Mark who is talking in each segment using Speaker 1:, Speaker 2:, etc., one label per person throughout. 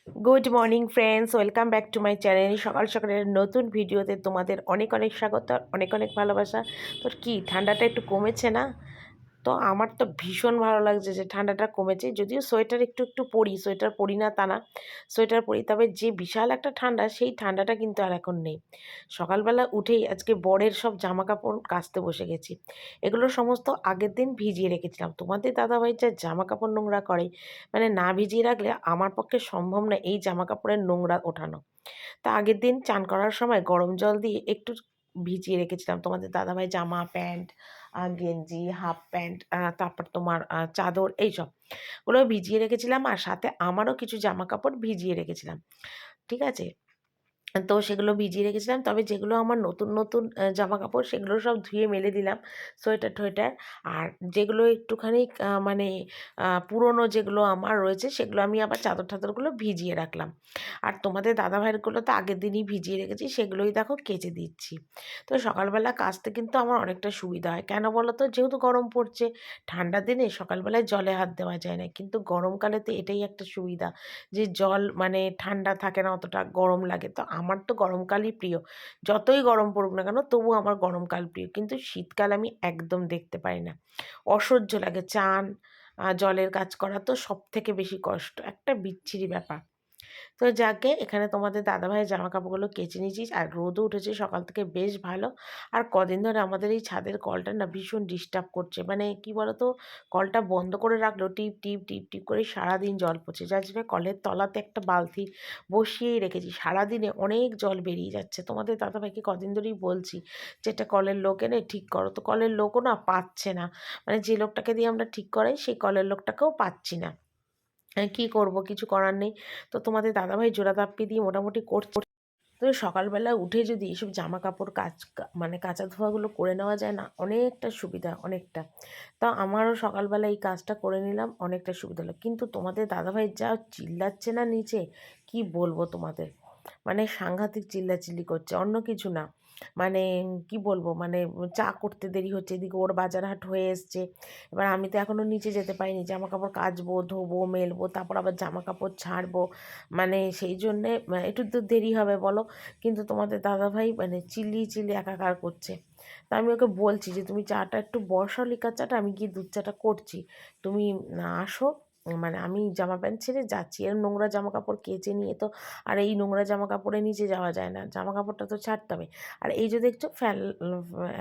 Speaker 1: Good morning friends, welcome back to my channel. সকাল সকালের নতুন ভিডিওতে তোমাদের অনেক অনেক স্বাগত, অনেক অনেক ভালোবাসা। তোর কি ঠান্ডাটা একটু কমেছে না? তো আমার তো ভীষণ ভালো লাগছে যে ঠান্ডাটা কমেছে। যদিও সোয়েটার একটু একটু পরি, সোয়েটার পরি না তা না, সোয়েটার পরি, তবে যে বিশাল একটা ঠান্ডা সেই ঠান্ডাটা কিন্তু আর এখন নেই। সকালবেলা উঠেই আজকে বরের সব জামা কাপড় কাচতে বসে গেছি। এগুলো সমস্ত আগের দিন ভিজিয়ে রেখেছিলাম। তোমাদের দাদাভাই যা জামা কাপড় নোংরা করে, মানে না ভিজিয়ে রাখলে আমার পক্ষে সম্ভব না এই জামা কাপড়ের নোংরা ওঠানো। তা আগের দিন চান করার সময় গরম জল দিয়ে একটু ভিজিয়ে রেখেছিলাম তোমাদের দাদাভাই জামা প্যান্ট, গেঞ্জি, হাফ প্যান্ট, তারপর তোমার চাদর, এইসব ওগুলো ভিজিয়ে রেখেছিলাম, আর সাথে আমারও কিছু জামা কাপড় ভিজিয়ে রেখেছিলাম। ঠিক আছে, তো সেগুলো ভিজিয়ে রেখেছিলাম। তবে যেগুলো আমার নতুন নতুন জামা কাপড় সেগুলো সব ধুয়ে মেলে দিলাম, সোয়েটার টোয়েটার। আর যেগুলো একটুখানি মানে পুরনো যেগুলো আমার রয়েছে সেগুলো আমি আবার চাদর টাদরগুলো ভিজিয়ে রাখলাম। আর তোমাদের দাদাভাইয়েরগুলো তো আগের দিনই ভিজিয়ে রেখেছি, সেগুলোই দেখো কেচে দিচ্ছি। তো সকালবেলা কাচতে কিন্তু আমার অনেকটা সুবিধা হয়। কেন বলো তো? যেহেতু গরম পড়ছে, ঠান্ডার দিনে সকালবেলায় জলে হাত দেওয়া যায় না, কিন্তু গরমকালেতে এটাই একটা সুবিধা যে জল মানে ঠান্ডা থাকে না, অতটা গরম লাগে। তো আমার তো গরমকালই প্রিয়। যতই গরম পড়ুক না কেন তবুও আমার গরমকাল প্রিয়। কিন্তু শীতকাল আমি একদম দেখতে পারি না, অসহ্য লাগে। চান জলের কাজ করা তো সবথেকে বেশি কষ্ট, একটা বিচ্ছিরি ব্যাপার। তো যাকে এখানে তোমাদের দাদাভাইয়ের জামা কাপড়গুলো কেচে নিয়েছি, আর রোদও উঠেছে সকাল থেকে বেশ ভালো। আর কদিন ধরে আমাদের এই ছাদের কলটা না ভীষণ ডিস্টার্ব করছে, মানে কি বলতো, কলটা বন্ধ করে রাখলেও টিপ টিপ টিপ টিপ করে সারাদিন জল পড়ছে। যার জন্য কলের তলাতে একটা বালতি বসিয়েই রেখেছি, সারাদিনে অনেক জল বেরিয়ে যাচ্ছে। তোমাদের দাদাভাইকে কদিন ধরেই বলছি যে এটা কলের লোক এনে ঠিক করো, তো কলের লোকও না পাচ্ছে না। মানে যে লোকটাকে দিয়ে আমরা ঠিক করাই সেই কলের লোকটাকেও পাচ্ছি না। কী করব, কিছু করার নেই। তো তোমাদের দাদাভাই জোড়াতাপ্পি দিয়ে মোটামুটি করছে। তো সকালবেলা উঠে যদি এসব জামা কাপড় মানে কাচা ধোয়াগুলো করে নেওয়া যায় না, অনেকটা সুবিধা, অনেকটা। তা আমারও সকালবেলা এই কাজটা করে নিলাম, অনেকটা সুবিধা হলো। কিন্তু তোমাদের দাদাভাই যা চিল্লাচ্ছে না নিচে, কি বলবো তোমাদের, মানে সাংঘাতিক চিল্লাচিল্লি করছে, অন্য কিছু না। মানে কি বলবো, মানে চা করতে দেরি হচ্ছে, এদিকে ওর বাজার হাট হয়ে এসছে। এবার আমি তো এখনও নিচে যেতে পারিনি, জামা কাপড় কাচবো, ধোবো, মেলবো, তারপর আবার জামা কাপড় ছাড়বো, মানে সেই জন্যে একটু তো দেরি হবে বলো। কিন্তু তোমাদের দাদাভাই মানে চিল্লিয়ে চিল্লিয়ে একাকার করছে। তা আমি ওকে বলছি যে তুমি চাটা একটু বসাও, লিকার চাটা, আমি গিয়ে দুধ চাটা করছি, তুমি আসো। মানে আমি জামা প্যান্ট ছেড়ে যাচ্ছি, এর নোংরা জামা কাপড় কেচে নিয়ে তো আর এই নোংরা জামা কাপড়ে নিচে যাওয়া যায় না, জামা কাপড়টা তো ছাড়তে হবে। আর এই যে দেখছো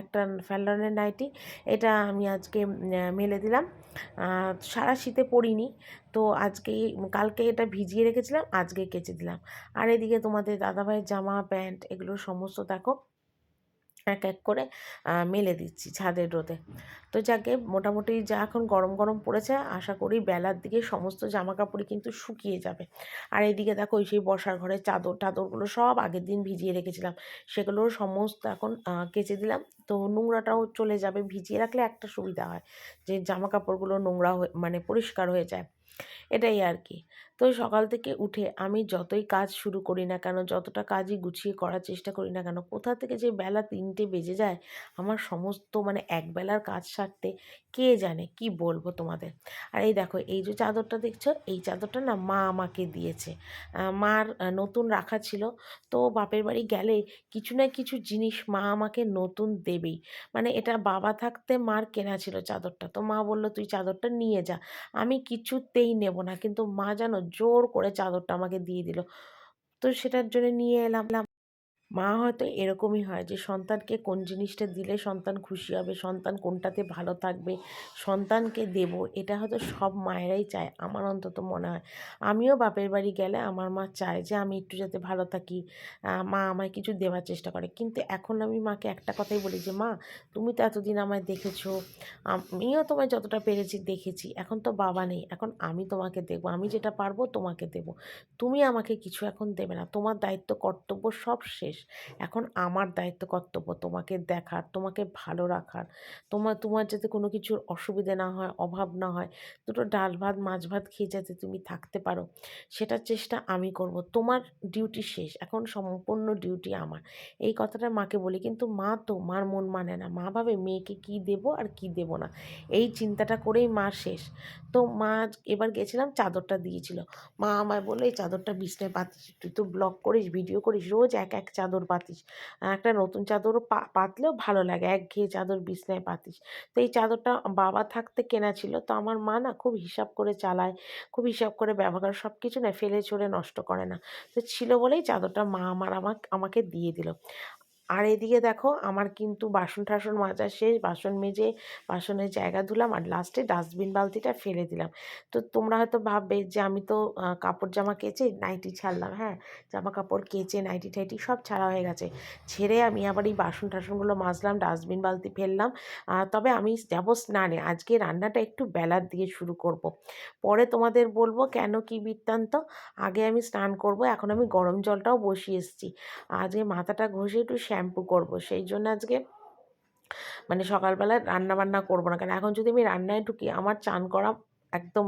Speaker 1: একটা ফ্যালনের নাইটি, এটা আমি আজকে মেলে দিলাম। সারা শীতে পরিনি, তো আজকে কালকে এটা ভিজিয়ে রেখেছিলাম, আজকে কেচে দিলাম। আর এদিকে তোমাদের দাদাভাইয়ের জামা প্যান্ট এগুলো সমস্ত দেখো এক এক করে মেলে দিচ্ছি ছাদের রোদে। তো যাকে মোটামুটি যা এখন গরম গরম পড়েছে, আশা করি বেলার দিকে সমস্ত জামা কাপড়ই কিন্তু শুকিয়ে যাবে। আর এইদিকে দেখো ওই সেই বসার ঘরের চাদর টাদরগুলো সব আগের দিন ভিজিয়ে রেখেছিলাম, সেগুলোও সমস্ত এখন কেচে দিলাম। তো নোংরাটাও চলে যাবে, ভিজিয়ে রাখলে একটা সুবিধা হয় যে জামা কাপড়গুলো নোংরা হয়ে মানে পরিষ্কার হয়ে যায়, এটাই আর কি। তো সকাল থেকে উঠে আমি যতই কাজ শুরু করি না কেন, যতটা কাজই গুছিয়ে করার চেষ্টা করি না কেন, কোথা থেকে যে বেলা 3টে বেজে যায় আমার সমস্ত মানে একবেলার কাজ সারতে, কে জানে, কি বলবো তোমাদের। আর এই দেখো এই যে চাদরটা দেখছো, এই চাদরটা না মা আমাকে দিয়েছে। মার নতুন রাখা ছিল, তো বাপের বাড়ি গেলে কিছু না কিছু জিনিস মা আমাকে নতুন দেবেই। মানে এটা বাবা থাকতে মার কেনা ছিল চাদরটা, তো মা বললো তুই চাদরটা নিয়ে যা। আমি কিছুতেই নেব না, কিন্তু মা যেন জোর করে চাদরটা আমাকে দিয়ে দিল, তো সেটার জন্য নিয়ে এলাম। মা হয়তো এরকমই হয় যে সন্তানকে কোন জিনিসটা দিলে সন্তান খুশি হবে, সন্তান কোনটাতে ভালো থাকবে, সন্তানকে দেব, এটা হয়তো সব মায়েরাই চায়, আমার অন্তত মনে হয়। আমিও বাপের বাড়ি গেলে আমার মা চায় যে আমি একটু যাতে ভালো থাকি, মা আমায় কিছু দেওয়ার চেষ্টা করে। কিন্তু এখন আমি মাকে একটা কথাই বলি যে মা, তুমি তো এতদিন আমায় দেখেছো, আমিও তোমায় যতটা পেরেছি দেখেছি, এখন তো বাবা নেই, এখন আমি তোমাকে দেখবো, আমি যেটা পারবো তোমাকে দেবো, তুমি আমাকে কিছু এখন দেবে না, তোমার দায়িত্ব কর্তব্য সব শেষ। এখন আমার দায়িত্ব কর্তব্য তোমাকে দেখার, তোমাকে ভালো রাখার, তোমার যাতে কোনো কিছুর অসুবিধে না হয়, অভাব না হয়, দুটো ডাল ভাত মাছ ভাত খেয়ে যাতে তুমি থাকতে পারো, সেটার চেষ্টা আমি করব। তোমার ডিউটি শেষ, এখন সম্পূর্ণ ডিউটি আমার। এই কথাটা মাকে বলি, কিন্তু মা তো, মার মন মানে না। মা ভাবে মেয়েকে কি দেবো আর কি দেবো না, এই চিন্তাটা করেই মা শেষ। তো মা এবার গেছিলাম, চাদরটা দিয়েছিল। মা আমায় বললো এই চাদরটা বিছনায় পাতিস, তুই তো ব্লগ করিস, ভিডিও করিস, রোজ এক এক চাদর পাতিস, একটা নতুন চাদরও পাতলেও ভালো লাগে, একঘেয়ে চাদর বিছনায় পাতিস। তো এই চাদরটা বাবা থাকতে কেনা ছিল। তো আমার মা না খুব হিসাব করে চালায়, খুব হিসাব করে ব্যবহার করে, সব কিছু না ফেলে ছড়ে নষ্ট করে না। তো ছিল বলেই চাদরটা মা আমাকে দিয়ে দিল। আর এদিকে দেখো আমার কিন্তু বাসন টাসন মাজা শেষ, বাসন মেজে বাসনের জায়গা ধুলাম, আর লাস্টে ডাস্টবিন বালতিটা ফেলে দিলাম। তো তোমরা হয়তো ভাববে যে আমি তো কাপড় জামা কেচে নাইটি ছাড়লাম। হ্যাঁ, জামা কাপড় কেচে নাইটি টাইটি সব ছাড়া হয়ে গেছে, ছেড়ে আমি আবার এই বাসন টাসনগুলো মাজলাম, ডাস্টবিন বালতি ফেললাম। তবে আমি যাব স্নানে, আজকে রান্নাটা একটু বেলার দিয়ে শুরু করব। পরে তোমাদের বলবো কেন, কি বৃত্তান্ত। আগে আমি স্নান করব, এখন আমি গরম জলটাও বসিয়ে এসেছি। আজকে মাথাটা ঘষে একটু শ্যাম্পু করব, সেই জন্য আজকে মানে সকালবেলা রান্না বান্না করবো না, কারণ এখন যদি আমি রান্নায় ঢুকি আমার চান করা একদম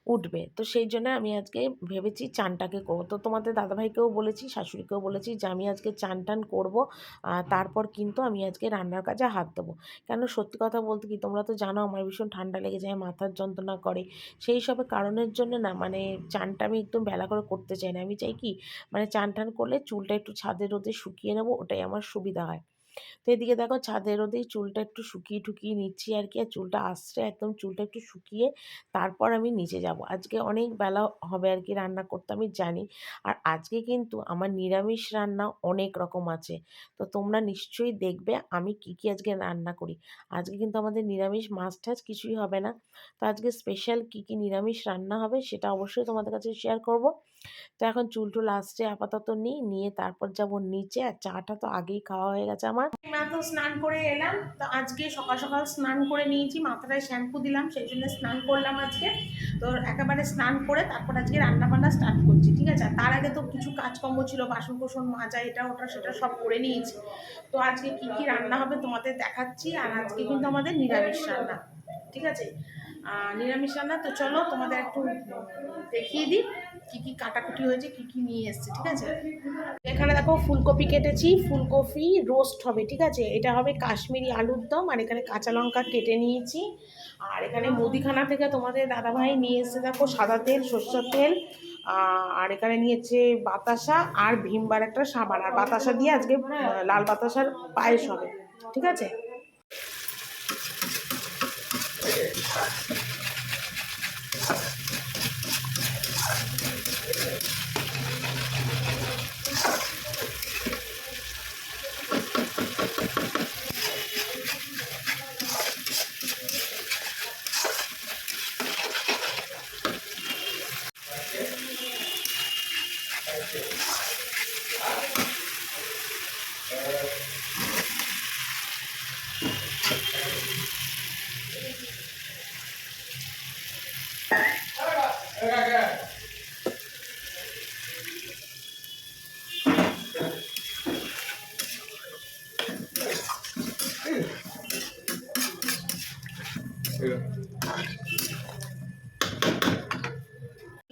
Speaker 1: উঠবে। তো সেই জন্য আমি আজকে ভেবেছি চানটাকে করবো। তো তোমাদের দাদাভাইকেও বলেছি, শাশুড়িকেও বলেছি যে আমি আজকে চান টান করবো, তারপর কিন্তু আমি আজকে রান্নার কাজে হাত দেবো। কেন সত্যি কথা বলতে কি, তোমরা তো জানো আমার ভীষণ ঠান্ডা লেগে যায়, মাথার যন্ত্রণা করে, সেই সব কারণের জন্য না মানে চানটা আমি একদম বেলা করে করতে চাই না। আমি চাই কি, মানে চান টান করলে চুলটা একটু ছাদের রোদে শুকিয়ে নেবো, ওটাই আমার সুবিধা হয়। তো এদিকে দেখো ছাদের রোদেই চুলটা একটু শুকিয়ে টুকিয়ে নিচ্ছি আর কি, আর চুলটা আসছে একদম, চুলটা একটু শুকিয়ে তারপর আমি নিচে যাব। আজকে অনেক বেলা হবে আর কি রান্না করতে, আমি জানি। আর আজকে কিন্তু আমার নিরামিষ রান্না অনেক রকম আছে, তো তোমরা নিশ্চয়ই দেখবে আমি কি কি আজকে রান্না করি। আজকে কিন্তু আমাদের নিরামিষ, মাছ টাছ কিছুই হবে না। তো আজকে স্পেশাল কি কি নিরামিষ রান্না হবে সেটা অবশ্যই তোমাদের কাছে শেয়ার করব। তো এখন চুল টুল আসছে আপাতত নিয়ে তারপর যাব নিচে, আর চাটা তো আগেই খাওয়া হয়ে গেছে আমার। তো স্নান করে এলাম, তো আজকে সকাল সকাল স্নান করে নিয়েছি, মাথাটায় শ্যাম্পু দিলাম, সেই জন্য স্নান করলাম আজকে। তো একেবারে স্নান করে তারপর আজকে রান্না বান্না স্টার্ট করছি, ঠিক আছে। তার আগে তো কিছু কাজকর্ম ছিল, বাসন কোসন মাজা, এটা ওটা সেটা সব করে নিয়েছি। তো আজকে কি কি রান্না হবে তোমাদের দেখাচ্ছি। আর আজকে কিন্তু আমাদের নিরামিষ রান্না, ঠিক আছে। নিরামিষ রান্না, তো চলো তোমাদের একটু দেখিয়ে দিই কি কি কাটাকুটি হয়েছে, কি কি নিয়ে এসছে, ঠিক আছে। এখানে দেখো ফুলকপি কেটেছি, ফুলকপি রোস্ট হবে, ঠিক আছে। এটা হবে কাশ্মীরি আলুর দম, আর এখানে কাঁচা লঙ্কা কেটে নিয়েছি। আর এখানে মুদিখানা থেকে তোমাদের দাদাভাই নিয়ে এসছে দেখো সাদা তেল, সরষের তেল, আর এখানে নিয়েছে বাতাসা আর ভীমবার একটা সাবান, আর বাতাসা দিয়ে আজকে লাল বাতাসার পায়েস হবে, ঠিক আছে।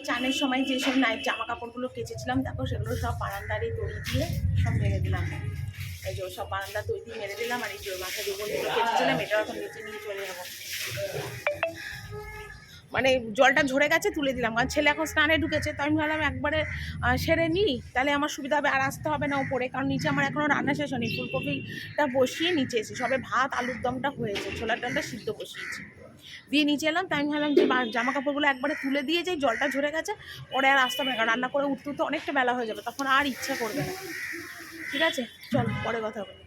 Speaker 1: চানের সময় যেসব নাইট জামা কাপড়গুলো কেচেছিলাম দেখো, সেগুলো সব বারান্দারে দড়ি দিয়ে সব মেরে দিলাম। এই যে সব বারান্দা দড়ি দিয়ে মেরে দিলাম। আর এই যে মাথায় যেগুলো কেচেছিলাম এটা এখন নিচে নিয়ে চলে যাবো, মানে জলটা ঝরে গেছে তুলে দিলাম, কারণ ছেলে এখন স্নানে ঢুকেছে। তো আমি ভাবলাম একবারে সেরে নিই, তাহলে আমার সুবিধা হবে, আর আসতে হবে না ওপরে, কারণ নিচে আমার এখনও রান্না শেষ হয়নি। ফুলকপিটা বসিয়ে নিচে এসেছি, সবে ভাত আলুর দমটা হয়েছে, ছোলার ডালটা সিদ্ধ বসিয়েছি, দিয়ে নিচে এলাম। তাই আমি ভাবলাম যে জামা কাপড়গুলো একবারে তুলে দিয়ে যাই, জলটা ঝরে গেছে, পরে আর আসতে হবে না, রান্না করে উঠতে উঠতে অনেকটা বেলা হয়ে যাবে, তখন আর ইচ্ছা করবে না, ঠিক আছে। চল পরে কথা বলি।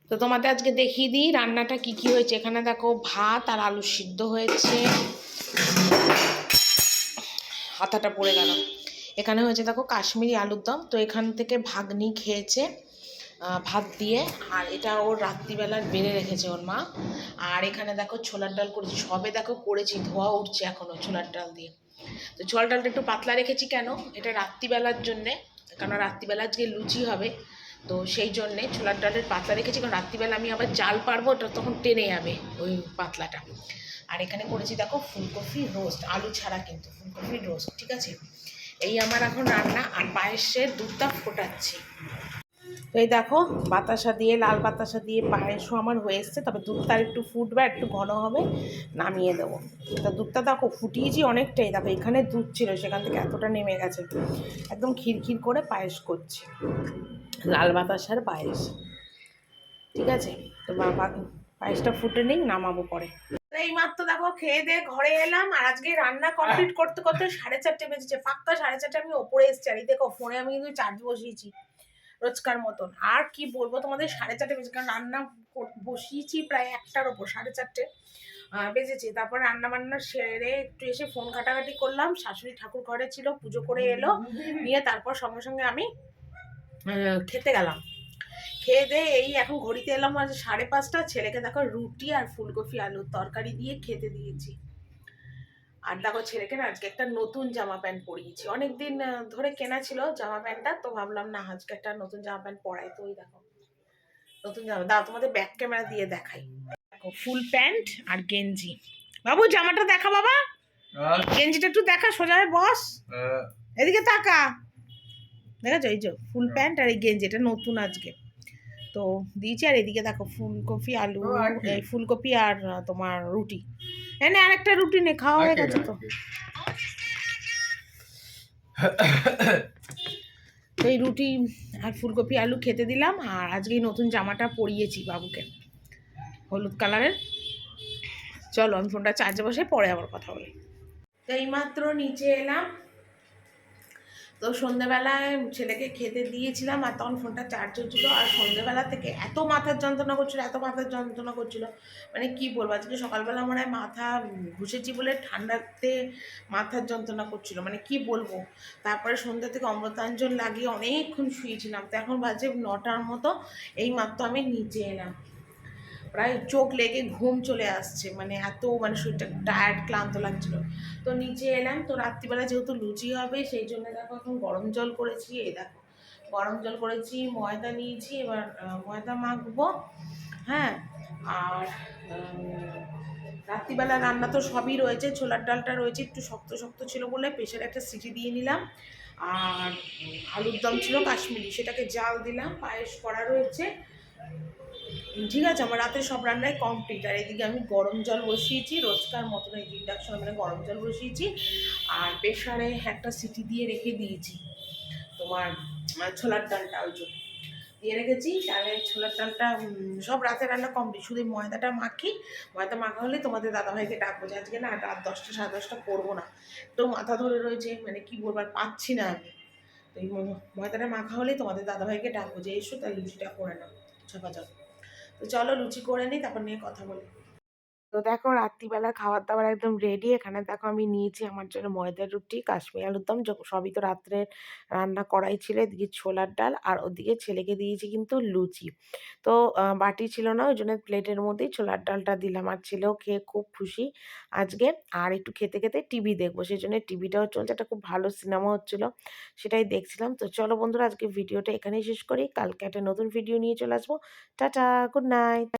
Speaker 1: তো তোমাদের আজকে দেখিয়ে দিই রান্নাটা কি কি হয়েছে। এখানে দেখো ভাত আর আলু সিদ্ধ হয়েছে, হাতাটা পড়ে গেল। এখানে হয়েছে দেখো কাশ্মীরি আলুর দম, তো এখান থেকে ভাগ্নি খেয়েছে ভাত দিয়ে, আর এটা ওর রাত্রিবেলা বেড়ে রেখেছে ওর মা। আর এখানে দেখো ছোলার ডাল করেছি, সবে দেখো করেছি, ধোয়া উঠছে এখনও ছোলার ডাল দিয়ে। তো ছোলার ডালটা একটু পাতলা রেখেছি কেন, এটা রাত্রিবেলার জন্যে, কারণ রাত্রিবেলা আজকে লুচি হবে, তো সেই জন্যে ছোলার ডালের পাতলা রেখেছি, কারণ রাত্রিবেলা আমি আবার জাল পারবো, ওটা তখন টেনে যাবে ওই পাতলাটা। আর এখানে করেছি দেখো ফুলকপি রোস্ট, আলু ছাড়া কিন্তু ফুলকপি রোস্ট, ঠিক আছে। এই আমার এখন রান্না। আর পায়েসের দুধটা ফোটাচ্ছি। তো এই দেখো বাতাসা দিয়ে, লাল বাতাসা দিয়ে পায়েসও আমার হয়ে এসছে, তবে দুধটা একটু ফুটবে, একটু ঘন হবে, নামিয়ে দেবো। তা দুধটা দেখো ফুটিয়েছি অনেকটাই, দেখো এখানে দুধ ছিল, সেখান থেকে এতটা নেমে গেছে, একদম খিরখির করে পায়েস করছি, লাল বাতাসার পায়েস, ঠিক আছে। তো পায়েসটা ফুটে নিই, নামাবো পরে। এই মাত্র দেখো খেয়ে দিয়ে ঘরে এলাম, আর আজকে রান্না কমপ্লিট করতে করতে 4:30 বেজেছে, ফাঁকা 4:30 আমি ওপরে এসেছি। আর এই দেখো ফোনে আমি কিন্তু চার্জ বসিয়েছি রোজকার মতন। আর কি বলবো তোমাদের, 4:30 বেজে, কারণ রান্না বসিয়েছি প্রায় 1টার ওপর, 4:30 বেজেছে। তারপর রান্না বান্না সেরে একটু এসে ফোন ঘাটাঘাটি করলাম, শাশুড়ি ঠাকুর ঘরে ছিল, পুজো করে এলো, নিয়ে তারপর সঙ্গে সঙ্গে আমি খেতে গেলাম। খেয়ে দিয়ে এই এখন ঘড়িতে এলাম 5:30। ছেলেকে দেখো রুটি আর ফুলকপি আলুর তরকারি দিয়ে খেতে দিয়েছি। আর দেখো ছেলেকে না আজকে একটা নতুন জামা প্যান্ট পরিয়েছি, অনেকদিন ধরে কেনা ছিল জামা প্যান্টটা, তো ভাবলাম না আজকে একটা নতুন জামা প্যান্ট পরাই। তো ওই দেখো নতুন জামা, দাও তোমাদের ব্যাক ক্যামেরা দিয়ে দেখাই। দেখো ফুল প্যান্ট আর গেঞ্জি। বাবু জামাটা দেখা বাবা, গেঞ্জিটা একটু দেখা, সোজা হয়ে বস, এদিকে তাকা, দেখেছো? এই যে ফুল প্যান্ট আর এই গেঞ্জি, এটা নতুন আজকে তো দিয়েছি। আর এদিকে দেখো ফুলকপি আলু, এই ফুলকপি আর তোমার রুটি, এনে আরেকটা রুটি নে, খাওয়া হয়ে গেছে তো। তো এই রুটি আর ফুলকপি আলু খেতে দিলাম। আর আজকে নতুন জামাটা পরিয়েছি বাবুকে, হলুদ কালারের। চলো আমি ফোনটা চার্জে বসে পরে আবার কথা বলি। তো এইমাত্র নিচে এলাম, তো সন্ধ্যেবেলায় ছেলেকে খেতে দিয়েছিলাম, আর তখন ফোনটা চার্জ হচ্ছিল। আর সন্ধ্যেবেলা থেকে এত মাথার যন্ত্রণা করছিল, এত মাথার যন্ত্রণা করছিল, মানে কি বলবো। আজকে সকালবেলা মনে হয় মাথা ঘুষেছি বলে ঠান্ডাতে মাথার যন্ত্রণা করছিল, মানে কি বলবো। তারপরে সন্ধ্যা থেকে অমৃতাঞ্জন লাগিয়ে অনেকক্ষণ শুয়েছিলাম। তো এখন বাজে 9টার মতো, এই মাত্র আমি নিচে এলাম, প্রায় চোখ লেগে ঘুম চলে আসছে, মানে এত মানে শরীরটা টায়ার্ড, ক্লান্ত লাগছিল। তো নিচে এলাম। তো রাত্রিবেলা যেহেতু লুচি হবে, সেই জন্য দেখো এখন গরম জল করেছি। এই দেখো গরম জল করেছি, ময়দা নিয়েছি, এবার ময়দা মাখবো। হ্যাঁ, আর রাত্রিবেলা রান্না তো সবই রয়েছে, ছোলার ডালটা রয়েছে, একটু শক্ত শক্ত ছিল বলে প্রেশারে একটা সিটি দিয়ে নিলাম। আর আলুর দম ছিল কাশ্মীরি, সেটাকে জাল দিলাম, পায়েস করা রয়েছে, ঠিক আছে। আমার রাতে সব রান্নাই কমপ্লিট। আর এদিকে আমি গরম জল বসিয়েছি, রোজকার মতন এই ইন্ডাকশনে মানে গরম জল বসিয়েছি, আর প্রেশারে একটা সিটি দিয়ে রেখে দিয়েছি তোমার ছোলার ডালটা, ওই জন্য দিয়ে রেখেছি। তাহলে ছোলার ডালটা সব রাতে রান্না কমপ্লিট, শুধু ময়দাটা মাখি। ময়দা মাখা হলে তোমাদের দাদাভাইকে ডাকবো, যে আজকে না রাত 10টা 10:30 করবো না, তো মাথা ধরে রয়েছে, মানে কি বলবো, আর পাচ্ছি না আমি। তো এই ময়দাটা মাখা হলে তোমাদের দাদাভাইকে ডাকবো, যে এসো তাহলে লুচিটা করে নাও ঝপাঝপ। তো চলো লুচি করে নিই, তারপর নিয়ে কথা বলি। তো দেখো রাত্রিবেলা খাবার দাবার একদম রেডি। এখানে দেখো আমি নিয়েছি আমার জন্য ময়দার রুটি, কাশ্মীরি আলুর দম, সবই তো রাত্রে রান্না করাই ছিল। এদিকে ছোলার ডাল, আর ওদিকে ছেলেকে দিয়েছি কিন্তু লুচি। তো বাটি ছিল না, ওই জন্য প্লেটের মধ্যেই ছোলার ডালটা দিলাম। আর ছেলেও খেয়ে খুব খুশি আজকে। আর একটু খেতে খেতে টিভি দেখবো, সেই জন্য টিভিটাও চলছে, একটা খুব ভালো সিনেমা হচ্ছিল, সেটাই দেখছিলাম। তো চলো বন্ধুরা আজকে ভিডিওটা এখানেই শেষ করি, কালকে একটা নতুন ভিডিও নিয়ে চলে আসবো। Tata, good night.